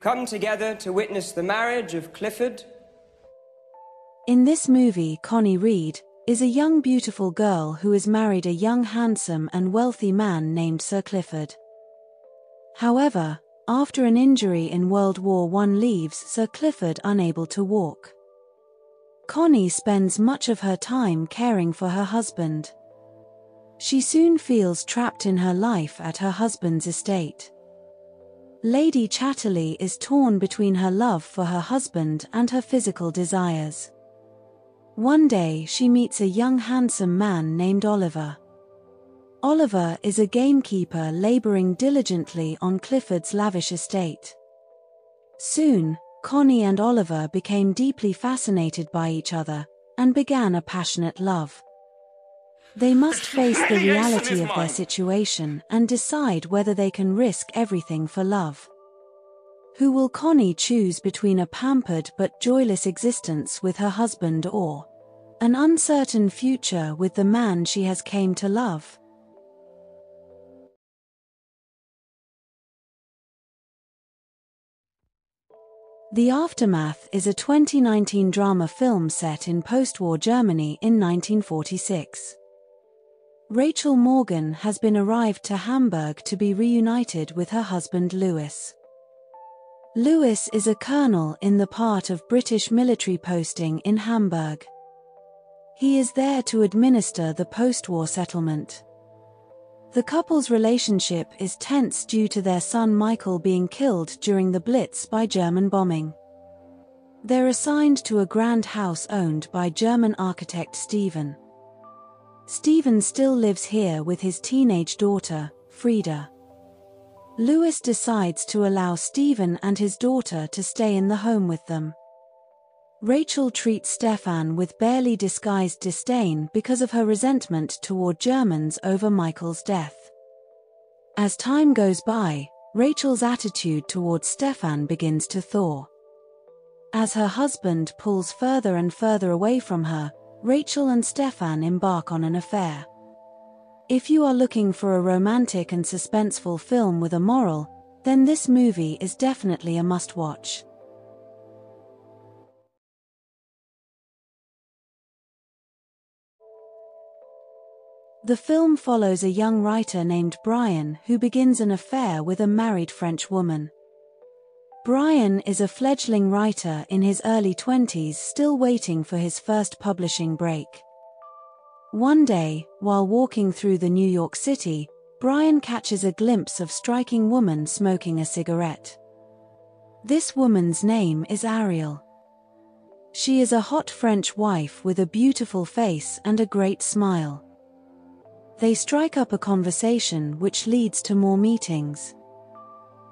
come together to witness the marriage of Clifford. In this movie, Connie Reed is a young beautiful girl who is married a young handsome and wealthy man named Sir Clifford. However, after an injury in World War I leaves Sir Clifford unable to walk. Connie spends much of her time caring for her husband. She soon feels trapped in her life at her husband's estate. Lady Chatterley is torn between her love for her husband and her physical desires. One day she meets a young handsome man named Oliver. Oliver is a gamekeeper laboring diligently on Clifford's lavish estate. Soon, Connie and Oliver became deeply fascinated by each other and began a passionate love. They must face the reality of their situation and decide whether they can risk everything for love. Who will Connie choose between a pampered but joyless existence with her husband or an uncertain future with the man she has come to love? The Aftermath is a 2019 drama film set in post-war Germany in 1946. Rachel Morgan has been arrived to Hamburg to be reunited with her husband Louis. Louis is a colonel in the part of British military posting in Hamburg. He is there to administer the post-war settlement. The couple's relationship is tense due to their son Michael being killed during the Blitz by German bombing. They're assigned to a grand house owned by German architect Stephen. Stephen still lives here with his teenage daughter, Frieda. Louis decides to allow Stephen and his daughter to stay in the home with them. Rachel treats Stefan with barely disguised disdain because of her resentment toward Germans over Michael's death. As time goes by, Rachel's attitude toward Stefan begins to thaw. As her husband pulls further and further away from her, Rachel and Stefan embark on an affair. If you are looking for a romantic and suspenseful film with a moral, then this movie is definitely a must-watch. The film follows a young writer named Brian who begins an affair with a married French woman. Brian is a fledgling writer in his early 20s still waiting for his first publishing break. One day, while walking through the New York City, Brian catches a glimpse of a striking woman smoking a cigarette. This woman's name is Ariel. She is a hot French wife with a beautiful face and a great smile. They strike up a conversation which leads to more meetings.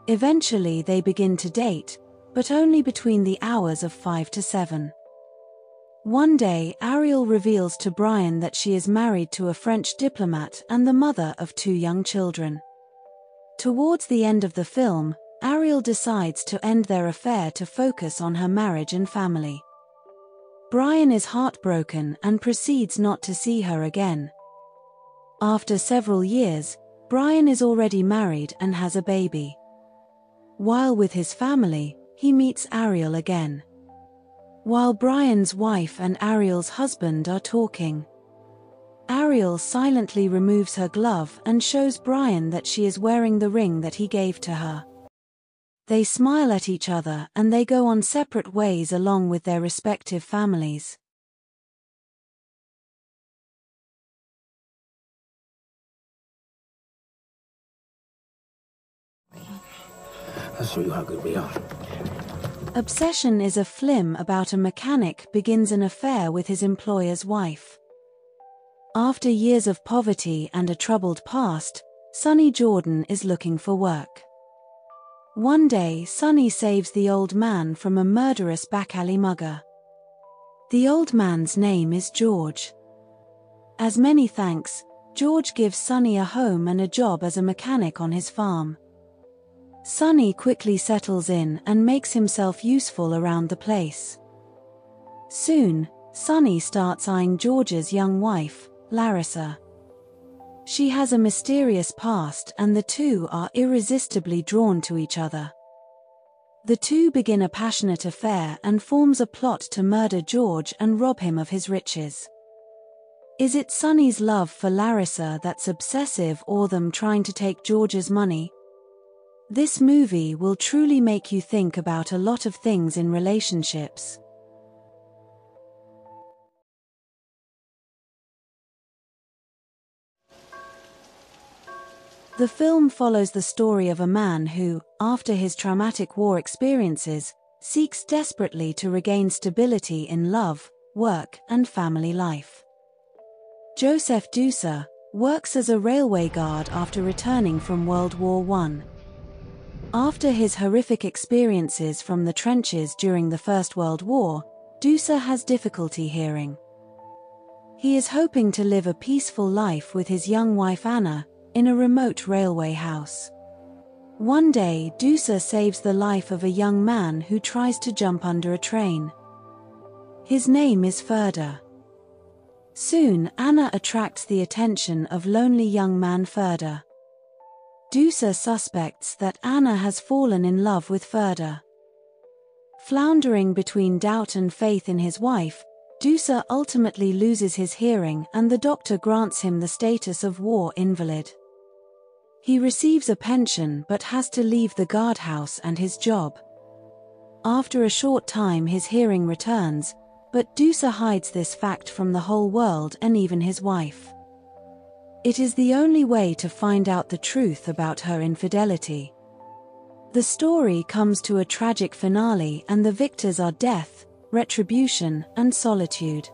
Eventually they begin to date, but only between the hours of 5 to 7. One day Ariel reveals to Brian that she is married to a French diplomat and the mother of 2 young children. Towards the end of the film, Ariel decides to end their affair to focus on her marriage and family. Brian is heartbroken and proceeds not to see her again. After several years, Brian is already married and has a baby. While with his family, he meets Ariel again. While Brian's wife and Ariel's husband are talking, Ariel silently removes her glove and shows Brian that she is wearing the ring that he gave to her. They smile at each other and they go on separate ways along with their respective families. I'll show you how good we are. Obsession is a film about a mechanic begins an affair with his employer's wife. After years of poverty and a troubled past, Sonny Jordan is looking for work. One day Sonny saves the old man from a murderous back-alley mugger. The old man's name is George. As many thanks, George gives Sonny a home and a job as a mechanic on his farm. Sonny quickly settles in and makes himself useful around the place. Soon, Sonny starts eyeing George's young wife, Larissa. She has a mysterious past and the two are irresistibly drawn to each other. The two begin a passionate affair and forms a plot to murder George and rob him of his riches. Is it Sonny's love for Larissa that's obsessive or them trying to take George's money? This movie will truly make you think about a lot of things in relationships. The film follows the story of a man who, after his traumatic war experiences, seeks desperately to regain stability in love, work, and family life. Joseph Doucer works as a railway guard after returning from World War I. After his horrific experiences from the trenches during the First World War, Doucer has difficulty hearing. He is hoping to live a peaceful life with his young wife Anna, in a remote railway house. One day, Doucer saves the life of a young man who tries to jump under a train. His name is Ferda. Soon, Anna attracts the attention of lonely young man Ferda. Doucer suspects that Anna has fallen in love with Ferda. Floundering between doubt and faith in his wife, Doucer ultimately loses his hearing and the doctor grants him the status of war invalid. He receives a pension but has to leave the guardhouse and his job. After a short time his hearing returns, but Doucer hides this fact from the whole world and even his wife. It is the only way to find out the truth about her infidelity. The story comes to a tragic finale and the victors are death, retribution, and solitude.